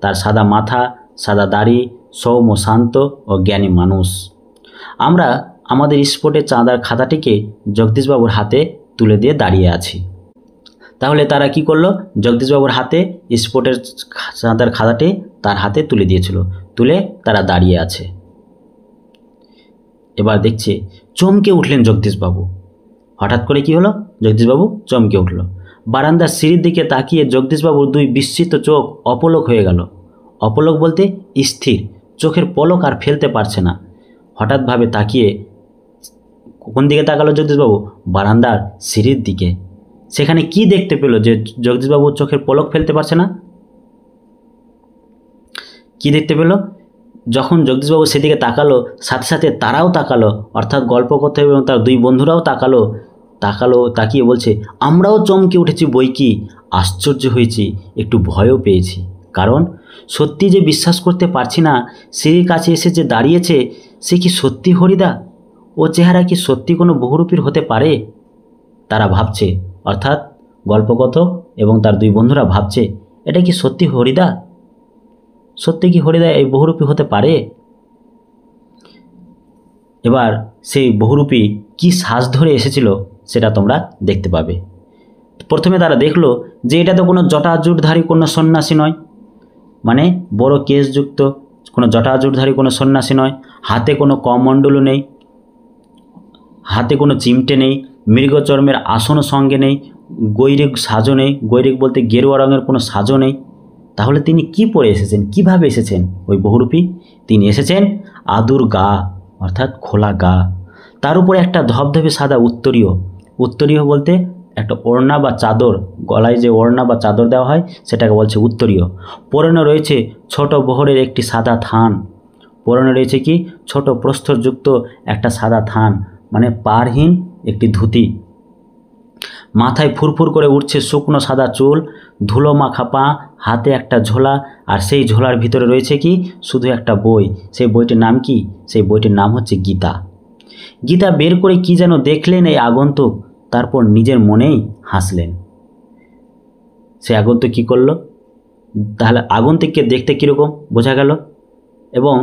তার সাদা মাথা, সাদা দাড়ি, সৌম্য, শান্ত ও জ্ঞানী মানুষ। আমরা আমাদের স্পটের চাঁদার খাতাটিকে জগদীশবাবুর হাতে তুলে দিয়ে দাঁড়িয়ে আছি। তাহলে তারা কি করলো? জগদীশবাবুর হাতে স্পটের চাঁদার খাতাটি তার হাতে তুলে দিয়েছিল, তুলে তারা দাঁড়িয়ে আছে। এবার দেখছে চমকে উঠলেন জগদীশবাবু। হঠাৎ করে কি হলো? জগদীশবাবু চমকে উঠল। বারান্দার সিঁড়ির দিকে তাকিয়ে জগদীশবাবুর দুই বিস্মিত চোখ অপলক হয়ে গেল। অপলক বলতে স্থির, চোখের পলক আর ফেলতে পারছে না। হঠাৎভাবে তাকিয়ে কোন দিকে তাকালো জগদীশবাবু? বারান্দার সিঁড়ির দিকে। সেখানে কি দেখতে পেল যে জগদীশবাবু চোখের পলক ফেলতে পারছে না? কি দেখতে পেল? যখন জগদীশবাবু সেদিকে তাকালো, সাথে সাথে তারাও তাকালো, অর্থাৎ গল্প করতে এবং তার দুই বন্ধুরাও তাকালো। তাকিয়ে বলছে, আমরাও চমকে উঠেছি বই কি, আশ্চর্য হয়েছি, একটু ভয়ও পেয়েছি। কারণ সত্যি যে বিশ্বাস করতে পারছি না, সিঁড়ির কাছে এসে যে দাঁড়িয়েছে সে কি সত্যি হরিদা? ও চেহারা কি সত্যি কোনো বহুরূপীর হতে পারে? তারা ভাবছে, অর্থাৎ গল্পকথক এবং তার দুই বন্ধুরা ভাবছে, এটা কি সত্যি হরিদা? সত্যি কি হরিদা এই বহুরূপী হতে পারে? এবার সেই বহুরূপী কি সাজ ধরে এসেছিল সেটা তোমরা দেখতে পাবে। প্রথমে তারা দেখলো যে এটা তো কোনো জটাজুটধারী কোনো সন্ন্যাসী নয়, মানে বড় কেশযুক্ত কোনো জটাজুটধারী কোনো সন্ন্যাসী নয়, হাতে কোনো কমণ্ডলও নেই, হাতে কোনো চিমটে নেই, মৃগচর্মের আসনও সঙ্গে নেই, গৈরিক সাজও নেই, গৈরিক বলতে গেরুয়া রঙের কোনো সাজও নেই। তাহলে তিনি কি পরে এসেছেন, কিভাবে এসেছেন ওই বহুরূপী? তিনি এসেছেন আদুর গা, অর্থাৎ খোলা গা, তার উপরে একটা ধবধবে সাদা উত্তরীয়। উত্তরীয় বলতে একটা ওড়না বা চাদর, গলায় যে ওড়না বা চাদর দেওয়া হয় সেটাকে বলছে উত্তরীয়। পরনে রয়েছে ছোট বহরের একটি সাদা থান। পরনে রয়েছে কি? ছোট প্রস্তরযুক্ত একটা সাদা থান, মানে পাড়হীন একটি ধুতি। মাথায় ফুরফুর করে উঠছে শুকনো সাদা চুল, ধুলো মাখা পা, হাতে একটা ঝোলা, আর সেই ঝোলার ভিতরে রয়েছে কি? শুধু একটা বই। সেই বইটির নাম কি? সেই বইটির নাম হচ্ছে গীতা। গীতা বের করে কি যেন দেখলেন এই আগন্তুক, তারপর নিজের মনেই হাসলেন। সে আগন্তুক কী করলো? তাহলে আগন্তুককে দেখতে কীরকম বোঝা গেল। এবং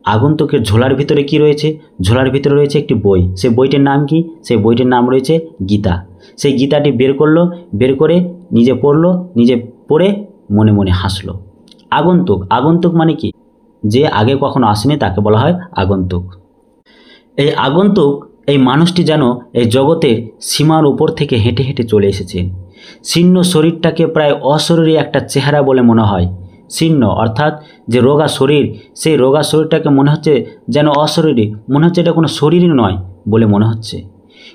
আগন্তুকের ঝোলার ভিতরে কি রয়েছে? ঝোলার ভিতরে রয়েছে একটি বই। সেই বইটির নাম কি? সেই বইটির নাম রয়েছে গীতা। সেই গীতাটি বের করলো, বের করে নিজে পড়লো, নিজে পড়ে মনে মনে হাসলো। আগন্তুক, আগন্তুক মানে কি? যে আগে কখনো আসেনি তাকে বলা হয় আগন্তুক। এই আগন্তুক, এই মানুষটি যেন এই জগতের সীমার উপর থেকে হেঁটে হেঁটে চলে এসেছেন। শীর্ণ শরীরটাকে প্রায় অশরীরী একটা চেহারা বলে মনে হয়। শীর্ণ অর্থাৎ যে রোগা শরীর, সেই রোগা শরীরটাকে মনে হচ্ছে যেন অশরীরী, মনে হচ্ছে এটা কোনো শরীরই নয় বলে মনে হচ্ছে।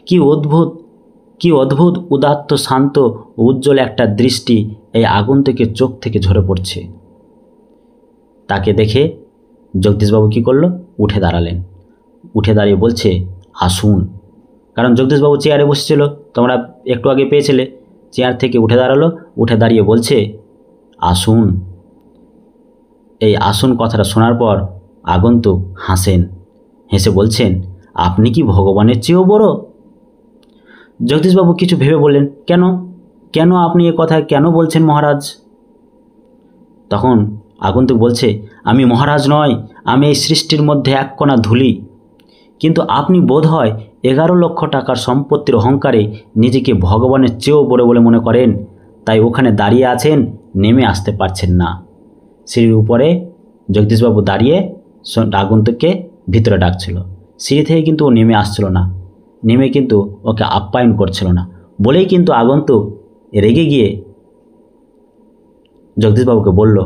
কি অদ্ভুত উদাত্ত, শান্ত, উজ্জ্বল একটা দৃষ্টি এই আগন্তুকের চোখ থেকে ঝরে পড়ছে। তাকে দেখে জগদীশবাবু কী করলো? উঠে দাঁড়ালেন। উঠে দাঁড়িয়ে বলছে, আসুন। কারণ জগদীশবাবু চেয়ারে বসেছিল, তোমরা একটু আগে পেয়েছিলে। চেয়ার থেকে উঠে দাঁড়ালো, উঠে দাঁড়িয়ে বলছে, আসুন। এই আসুন কথাটা শোনার পর আগন্তুক হাসেন। হেসে বলছেন, আপনি কি ভগবানের চেয়েও বড়? জগদীশবাবু কিছু ভেবে বললেন, কেন কেন আপনি এ কথা কেন বলছেন মহারাজ? তখন আগন্তুক বলছে, আমি মহারাজ নয়, আমি এই সৃষ্টির মধ্যে এক কণা ধুলি। কিন্তু আপনি বোধ হয় 11 লক্ষ টাকার সম্পত্তির অহংকারে নিজেকে ভগবানের চেয়েও বড় বলে মনে করেন, তাই ওখানে দাঁড়িয়ে আছেন, নেমে আসতে পারছেন না। সিঁড়ির উপরে জগদীশবাবু দাঁড়িয়ে আগন্তুককে ভিতরে ডাকছিল। সিঁড়ি থেকে কিন্তু ও নেমে আসছিল না, নেমে কিন্তু ওকে আপ্যায়ন করছিল না। বলেই কিন্তু আগন্তুক রেগে গিয়ে জগদীশবাবুকে বলল,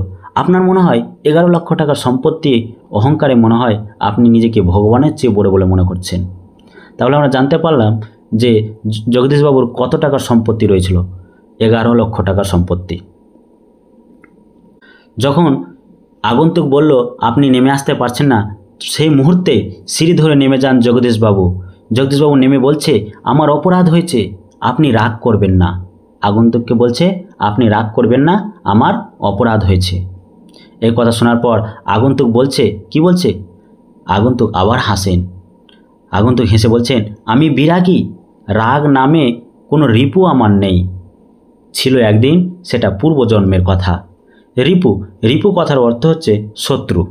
আপনার মনে হয় 11 লক্ষ টাকার সম্পত্তি অহংকারে মনে হয় আপনি নিজেকে ভগবানের চেয়ে বড় বলে মনে করছেন। তাহলে আমরা জানতে পারলাম যে জগদীশবাবুর কত টাকার সম্পত্তি রয়েছিল? 11 লক্ষ টাকার সম্পত্তি। যখন আগন্তুক বলল আপনি নেমে আসতে পারছেন না, সেই মুহূর্তে সিঁড়ি ধরে নেমে যান জগদীশবাবু। জগদীশবাবু নেমে বলছে, আমার অপরাধ হয়েছে, আপনি রাগ করবেন না। আগন্তুককে বলছে, আপনি রাগ করবেন না, আমার অপরাধ হয়েছে। এই কথা শোনার পর আগন্তুক বলছে, কি বলছে? আগন্তুক আবার হাসেন। আগন্তুক হেসে বলছেন, আমি বিরাগী, রাগ নামে কোনো রিপু আমার নেই। ছিল একদিন, সেটা পূর্বজন্মের কথা। রিপু কথার অর্থ হচ্ছে শত্রু।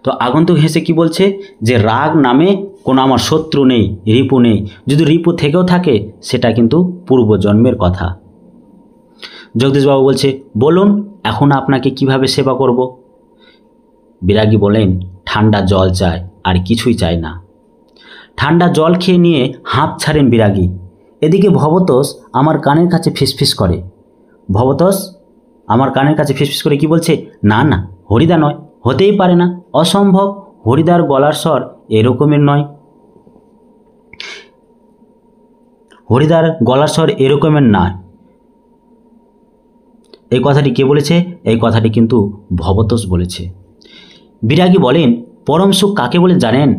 তো আগন্তুক হেসে কি বলছে যে রাগ নামে কোনো আমার শত্রু নেই, রিপু নেই। যদি রিপু থেকেও থাকে সেটা কিন্তু পূর্বজন্মের কথা। জগদীশবাবু বলছে, বলুন এখন আপনাকে কিভাবে সেবা করব? বিরাগী বলেন, ঠান্ডা জল চাই, আর কিছুই চাই না। ঠান্ডা জল খেয়ে নিয়ে হাঁপ ছাড়েন বিরাগী। এদিকে ভবতোষ আমার কানের কাছে ফিসফিস করে। ভবতোষ আমার কানের কাছে ফিসফিস করে কি বলছে, না না, হরিদা নয়, হতেই পারে না, অসম্ভব, হরিদার গলার স্বর এরকমের নয়, হরিদার গলার স্বর এরকমের নয়। এই কথাটি কে বলেছে? এই কথাটি কিন্তু ভবতোষ বলেছে। বিরাগী বলেন, পরম সুখ কাকে বলে জানেন?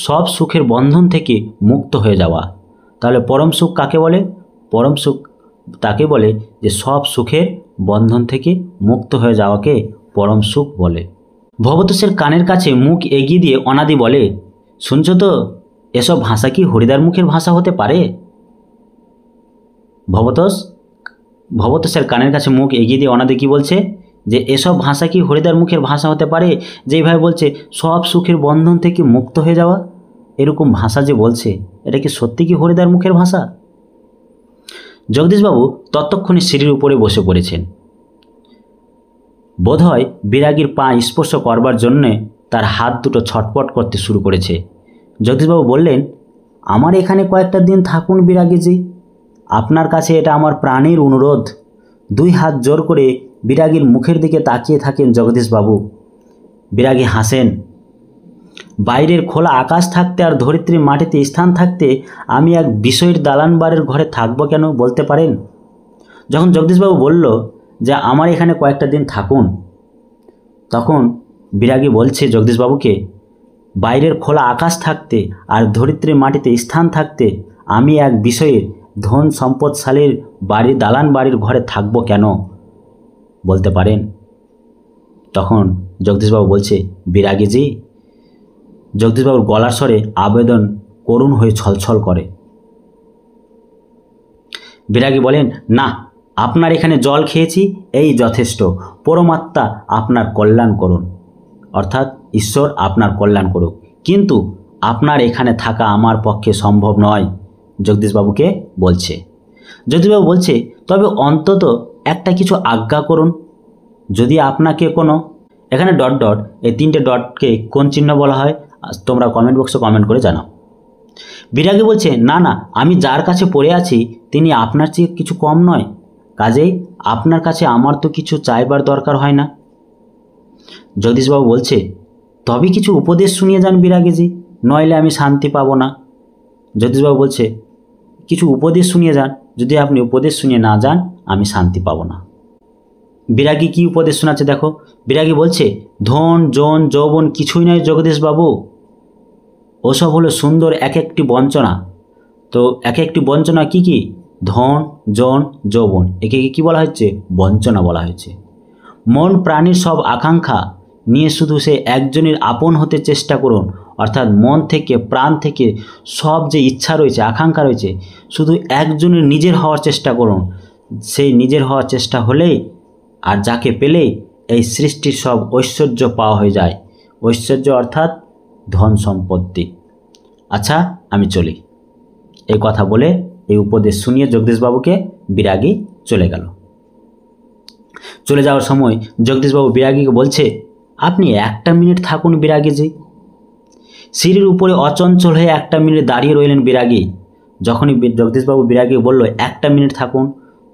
সব সুখের বন্ধন থেকে মুক্ত হয়ে যাওয়া। তাহলে পরম সুখ কাকে বলে? পরম সুখ তাকে বলে যে সব সুখের বন্ধন থেকে মুক্ত হয়ে যাওয়াকে পরম সুখ বলে। ভবতোষের কানের কাছে মুখ এগিয়ে দিয়ে অনাদি বলে, শুনছো তো, এসব ভাষা কি হরিদার মুখের ভাষা হতে পারে? ভবতোষের কানের কাছে মুখ এগিয়ে দিয়ে অনাদি কি বলছে যে এসব ভাষা কি হরিদার মুখের ভাষা হতে পারে? যেইভাবে বলছে সব সুখের বন্ধন থেকে মুক্ত হয়ে যাওয়া, এরকম ভাষা যে বলছে, এটা কি সত্যি কি হরিদার মুখের ভাষা? জগদীশবাবু ততক্ষণে সিঁড়ির উপরে বসে পড়েছেন। বোধহয় বিরাগীর পা স্পর্শ করবার জন্যে তার হাত দুটো ছটপট করতে শুরু করেছে। জগদীশবাবু বললেন, আমার এখানে কয়েকটা দিন থাকুন বিরাগীজি, আপনার কাছে এটা আমার প্রাণের অনুরোধ। দুই হাত জোর করে বিরাগীর মুখের দিকে তাকিয়ে থাকেন জগদীশবাবু। বিরাগী হাসেন। বাইরের খোলা আকাশ থাকতে আর ধরিত্রী মাটিতে স্থান থাকতে আমি এক বিষয়ের দালান বাড়ির ঘরে থাকবো কেন বলতে পারেন? যখন জগদীশবাবু বলল যে আমার এখানে কয়েকটা দিন থাকুন, তখন বিরাগী বলছে জগদীশবাবুকে, বাইরের খোলা আকাশ থাকতে আর ধরিত্রী মাটিতে স্থান থাকতে আমি এক বিষয়ের ধন সম্পদশালীর বাড়ির দালান বাড়ির ঘরে থাকবো কেন বলতে পারেন? তখন জগদীশবাবু বলছে, বিরাগীজি, জগদীশবাবুর গলার স্বরে আবেদন করুণ হয়ে ছলছল করে। বিরাগী বলেন, না, আপনার এখানে জল খেয়েছি, এই যথেষ্ট। পরমাত্মা আপনার কল্যাণ করুন, অর্থাৎ ঈশ্বর আপনার কল্যাণ করুক, কিন্তু আপনার এখানে থাকা আমার পক্ষে সম্ভব নয়, জগদীশবাবুকে বলছে। জগদীশবাবু বলছে, তবে অন্তত একটা কিছু আজ্ঞা করুন। যদি আপনাকে কোনো, এখানে ডট ডট, এই তিনটে ডটকে কোন চিহ্ন বলা হয় তোমরা কমেন্ট বক্সে কমেন্ট করে জানাও। বিরাগী বলছে, না না, আমি যার কাছে পড়ে আছি তিনি আপনার চেয়ে কিছু কম নয়, কাজেই আপনার কাছে আমার তো কিছু চাইবার দরকার হয় না। জগদীশবাবু বলছে, তবে কিছু উপদেশ শুনিয়ে যান বিরাগীজি, নইলে আমি শান্তি পাবো না। জগদীশবাবু বলছে, কিছু উপদেশ শুনিয়ে যান, যদি আপনি উপদেশ শুনিয়ে না যান আমি শান্তি পাবো না। বিরাগী কি উপদেশ শোনাচ্ছে দেখো। বিরাগী বলছে, ধন জন যৌবন কিছুই নয় জগদীশবাবু, ওসব হলো সুন্দর এক একটি বঞ্চনা। তো এক একটি বঞ্চনা কি কি? ধন জন যৌবন, একে কি বলা হচ্ছে? বঞ্চনা বলা হয়েছে। মন প্রাণীর সব আকাঙ্ক্ষা নিয়ে শুধু সে একজনের আপন হতে চেষ্টা করুন, অর্থাৎ মন থেকে প্রাণ থেকে সব যে ইচ্ছা রয়েছে, আকাঙ্ক্ষা রয়েছে, শুধু একজনের নিজের হওয়ার চেষ্টা করুন। সেই নিজের হওয়ার চেষ্টা হলেই আর যাকে পেলেই এই সৃষ্টির সব ঐশ্বর্য পাওয়া হয়ে যায়। ঐশ্বর্য অর্থাৎ ধন সম্পত্তি। আচ্ছা, আমি চলি। এই কথা বলে এই উপদেশ শুনিয়ে জগদীশবাবুকে বিরাগী চলে গেল। চলে যাওয়ার সময় জগদীশবাবু বিরাগীকে বলছে, আপনি একটা মিনিট থাকুন বিরাগীজি। সিঁড়ির উপরে অচঞ্চল হয়ে একটা মিনিট দাঁড়িয়ে রইলেন বিরাগী। যখনই জগদীশবাবু বিরাগী বলল একটা মিনিট থাকুন,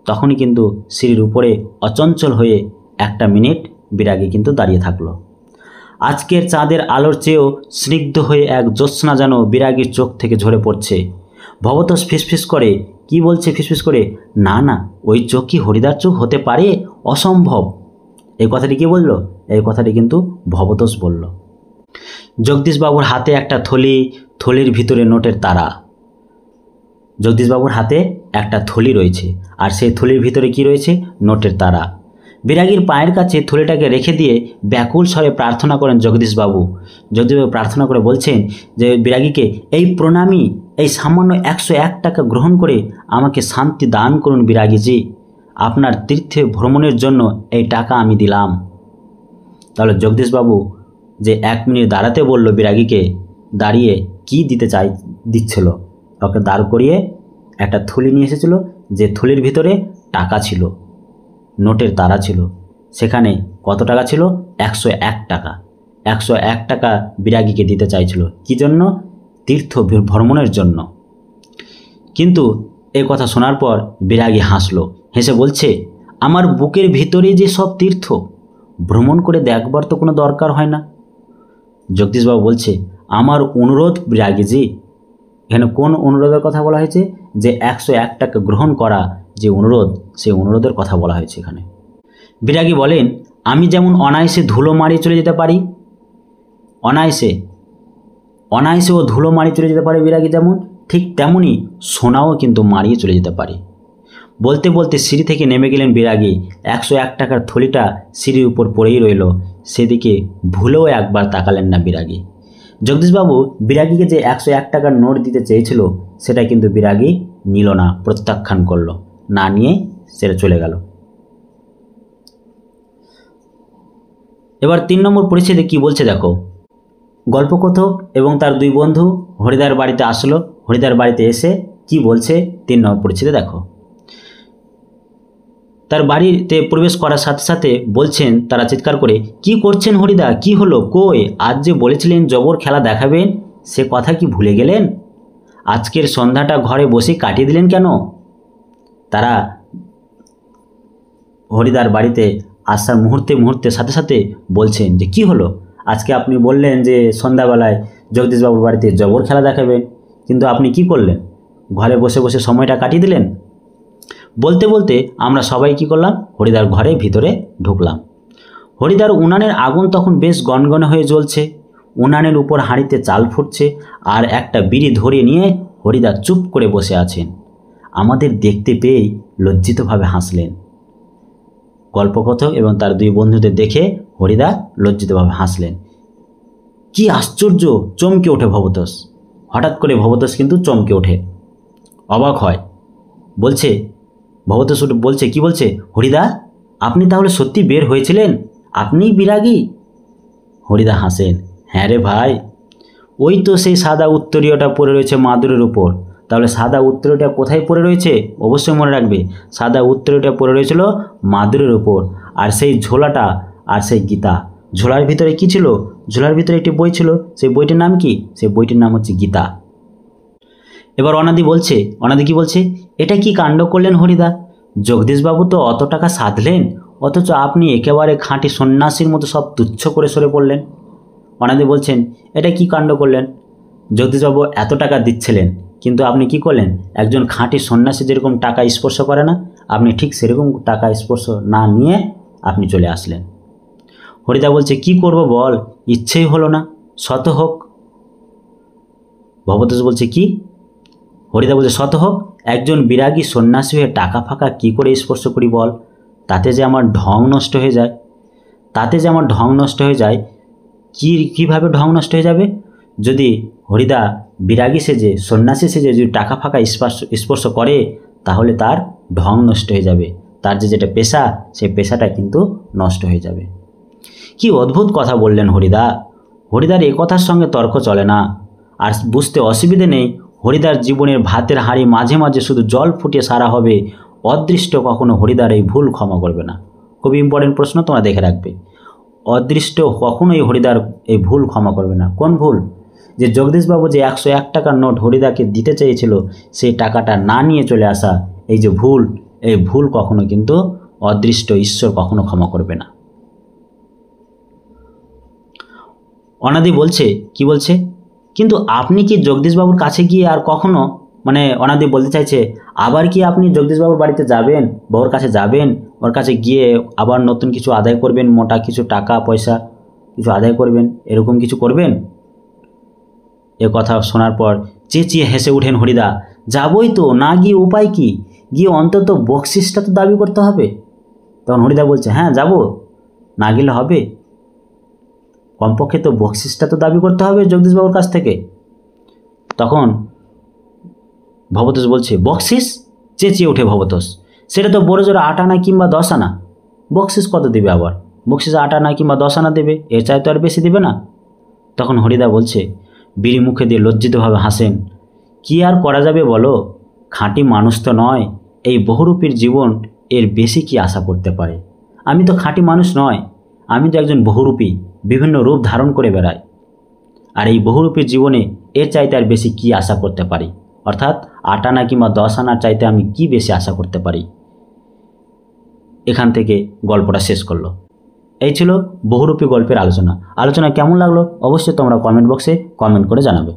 তখনই কিন্তু সিঁড়ির উপরে অচঞ্চল হয়ে একটা মিনিট বিরাগী কিন্তু দাঁড়িয়ে থাকলো। আজকের চাঁদের আলোর চেয়েও স্নিগ্ধ হয়ে এক জ্যোৎস্না যেন বিরাগীর চোখ থেকে ঝরে পড়ছে। ভবতোষ ফিসফিস করে, কি বলছে ফিসফিস করে, না না, ওই চোখ কি হরিদার চোখ হতে পারে? অসম্ভব। এই কথাটি কে বলল? এই কথাটি কিন্তু ভবতোষ বলল। জগদীশবাবুর হাতে একটা থলি, থলির ভিতরে নোটের তারা। জগদীশবাবুর হাতে একটা থলি রয়েছে, আর সেই থলির ভিতরে কি রয়েছে? নোটের তারা। বিরাগীর পায়ের কাছে থলিটাকে রেখে দিয়ে ব্যাকুল স্বরে প্রার্থনা করেন জগদীশবাবু। জগদীশবাবু প্রার্থনা করে বলছেন যে বিরাগীকে, এই প্রণামী, এই সামান্য 101 টাকা গ্রহণ করে আমাকে শান্তি দান করুন বিরাগীজি। আপনার তীর্থে ভ্রমণের জন্য এই টাকা আমি দিলাম। তাহলে জগদীশবাবু যে 1 মিনিট দাঁড়াতে বলল বিরাগীকে, দাঁড়িয়ে কি দিচ্ছিল, ওকে দাঁড় করিয়ে একটা থলি নিয়ে এসেছিল, যে থলির ভিতরে টাকা ছিল, নোটের তারা ছিল। সেখানে কত টাকা ছিল? 101 টাকা। 101 টাকা বিরাগীকে দিতে চাইছিল। কি জন্য? তীর্থ ভ্রমণের জন্য। কিন্তু এই কথা শোনার পর বিরাগী হাসলো, হেসে বলছে, আমার বুকের ভিতরে যে সব তীর্থ, ভ্রমণ করে দেখবার তো কোনো দরকার হয় না। জগদীশবাবু বলছে, আমার অনুরোধ বিরাগীজি। এখানে কোন অনুরোধের কথা বলা হয়েছে? যে 101 টাকা গ্রহণ করা যে অনুরোধ, সেই অনুরোধের কথা বলা হয়েছে এখানে। বিরাগী বলেন, আমি যেমন অনায়াসে ধুলো মারিয়ে চলে যেতে পারি, অনায়াসে ও ধুলো মারিয়ে চলে যেতে পারে বিরাগী যেমন, ঠিক তেমনই সোনাও কিন্তু মারিয়ে চলে যেতে পারে। বলতে বলতে সিঁড়ি থেকে নেমে গেলেন বিরাগী। 101 টাকার থলিটা সিঁড়ির উপর পড়েই রইল, সেদিকে ভুলেও একবার তাকালেন না বিরাগী। জগদীশবাবু বিরাগীকে যে 101 টাকার নোট দিতে চেয়েছিল, সেটা কিন্তু বিরাগী নিল না, প্রত্যাখ্যান করলো, না নিয়ে সেটা চলে গেল। এবার 3 নম্বর পরিচ্ছেদে কি বলছে দেখো। গল্পকথক এবং তার 2 বন্ধু হরিদার বাড়িতে আসলো। হরিদার বাড়িতে এসে কি বলছে 3 নম্বর পরিচ্ছেদে দেখো। তার বাড়িতে প্রবেশ করার সাথে সাথে বলছেন তারা চিৎকার করে, কি করছেন হরিদা, কি হলো, কই আজ যে বলেছিলেন জবর খেলা দেখাবেন, সে কথা কি ভুলে গেলেন? আজকের সন্ধ্যাটা ঘরে বসে কাটিয়ে দিলেন কেন? তারা হরিদার বাড়িতে আসার মুহূর্তে সাথে সাথে বলছেন যে কি হলো, আজকে আপনি বললেন যে সন্ধ্যাবেলায় জগদীশবাবুর বাড়িতে জবর খেলা দেখাবেন, কিন্তু আপনি কি করলেন? ঘরে বসে বসে সময়টা কাটিয়ে দিলেন। বলতে বলতে আমরা সবাই কি করলাম? হরিদার ঘরে ভিতরে ঢুকলাম। হরিদার উনানের আগুন তখন বেশ গনগনে হয়ে জ্বলছে। উনানের উপর হাঁড়িতে চাল ফুটছে, আর একটা বিড়ি ধরে নিয়ে হরিদা চুপ করে বসে আছেন। আমাদের দেখতে পেয়েই লজ্জিতভাবে হাসলেন। গল্পকথক এবং তার 2 বন্ধুদের দেখে হরিদা লজ্জিতভাবে হাসলেন। কি আশ্চর্য! চমকে ওঠে ভবতোষ। হঠাৎ করে ভবতোষ কিন্তু চমকে ওঠে, অবাক হয়। বলছে ভবতোষ বলছে, কি বলছে? হরিদা, আপনি তাহলে সত্যি বের হয়েছিলেন? আপনিই বিরাগী? হরিদা হাসেন, হ্যাঁ রে ভাই, ওই তো সেই সাদা উত্তরীয়টা পড়ে রয়েছে মাদুরের উপর। তাহলে সাদা উত্তরীয়টা কোথায় পড়ে রয়েছে? অবশ্যই মনে রাখবে, সাদা উত্তরীয়টা পড়ে রয়েছিল মাদুরের উপর। আর সেই ঝোলাটা, আর সেই গীতা, ঝোলার ভিতরে কি ছিল? ঝোলার ভিতরে একটি বই ছিল। সেই বইটির নাম কি? সেই বইটির নাম হচ্ছে গীতা। এবার অনাদি কি বলছে? এটা কি কাণ্ড করলেন হরিদা? জগদীশবাবু তো অত টাকা সাধলেন, অথচ আপনি একেবারে খাঁটি সন্ন্যাসীর মতো সব তুচ্ছ করে সরে পড়লেন। অনাদি বলছেন, এটা কি কাণ্ড করলেন? জগদীশবাবু এত টাকা দিচ্ছিলেন, কিন্তু আপনি কি করলেন? একজন খাঁটি সন্ন্যাসী যেরকম টাকা স্পর্শ করে না, আপনি ঠিক সেরকম টাকা স্পর্শ না নিয়ে আপনি চলে আসলেন। হরিদা বলছে, কি করব বল, ইচ্ছেই হলো না, শত হোক। ভবতোষ বলছে, কি? হরিদা বলছে, শত হোক। একজন বিরাগী সন্ন্যাসী হয়ে টাকা ফাঁকা কি করে স্পর্শ করি বল? তাতে যে আমার ঢং নষ্ট হয়ে যায়। কিভাবে ঢং নষ্ট হয়ে যাবে? যদি হরিদা বিরাগী সেজে, সন্ন্যাসী সেজে যদি টাকা ফাঁকা স্পর্শ করে, তাহলে তার ঢং নষ্ট হয়ে যাবে। তার যেটা পেশা, সেই পেশাটা কিন্তু নষ্ট হয়ে যাবে। কি অদ্ভুত কথা বললেন হরিদা। হরিদার এ কথার সঙ্গে তর্ক চলে না। আর বুঝতে অসুবিধে নেই, হরিদার জীবনের ভাতের হাঁড়ি মাঝে মাঝে শুধু জল ফুটিয়ে সারা হবে, অদৃষ্ট কখনো হরিদার এই ভুল ক্ষমা করবে না। খুবই ইম্পর্টেন্ট প্রশ্ন, তোমরা দেখে রাখবে। অদৃষ্ট কখনোই হরিদার এই ভুল ক্ষমা করবে না। কোন ভুল? যে জগদীশবাবু যে 101 টাকার নোট হরিদাকে দিতে চেয়েছিল, সেই টাকাটা না নিয়ে চলে আসা, এই যে ভুল, এই ভুল কখনো কিন্তু অদৃষ্ট ঈশ্বর কখনো ক্ষমা করবে না। অনাদি বলছে, কি বলছে? কিন্তু আপনি কি জগদীশবাবুর কাছে গিয়ে আর কখনো, মানে অনাদি বলতে চাইছে, আবার কি আপনি জগদীশবাবুর বাড়িতে যাবেন, বাবুর কাছে যাবেন, ওর কাছে গিয়ে আবার নতুন কিছু আদায় করবেন, মোটা কিছু টাকা পয়সা কিছু আদায় করবেন, এরকম কিছু করবেন? এ কথা শোনার পর চেঁচিয়ে হেসে উঠেন হরিদা। যাবই তো, না গিয়ে উপায় কি? গিয়ে অন্তত বকশিসটা তো দাবি করতে হবে। তখন হরিদা বলছে, হ্যাঁ যাব, না গেলে হবে, কমপক্ষে তো বকশিসটা তো দাবি করতে হবে জগদীশবাবুর কাছ থেকে। তখন ভবতোষ বলছে, বকশিস? চেঁচিয়ে ওঠে ভবতোষ, সেটা তো বড় জোর 8 আনা কিংবা 10 আনা, বকশিস কত দিবে আবার? বকশিস 8 আনা কিংবা 10 আনা দেবে, এর চাই তো আর বেশি দেবে না। তখন হরিদা বলছে, বিড়ি মুখে দিয়ে লজ্জিতভাবে হাসেন, কি আর করা যাবে বলো, খাঁটি মানুষ তো নয়, এই বহুরূপীর জীবন এর বেশি কি আশা করতে পারে। আমি তো খাঁটি মানুষ নয়, আমি তো একজন বহুরূপী, বিভিন্ন রূপ ধারণ করে বেড়াই। আর এই বহুরূপীর জীবনে এর চাইতে আর বেশি কি আশা করতে পারি, অর্থাৎ 8 আনা কিংবা 10 আনার চাইতে আমি কি বেশি আশা করতে পারি। এখান থেকে গল্পটা শেষ করলো। এই ছিল বহুরূপী গল্পের আলোচনা। আলোচনা কেমন লাগলো অবশ্যই তোমরা কমেন্ট বক্সে কমেন্ট করে জানাবে।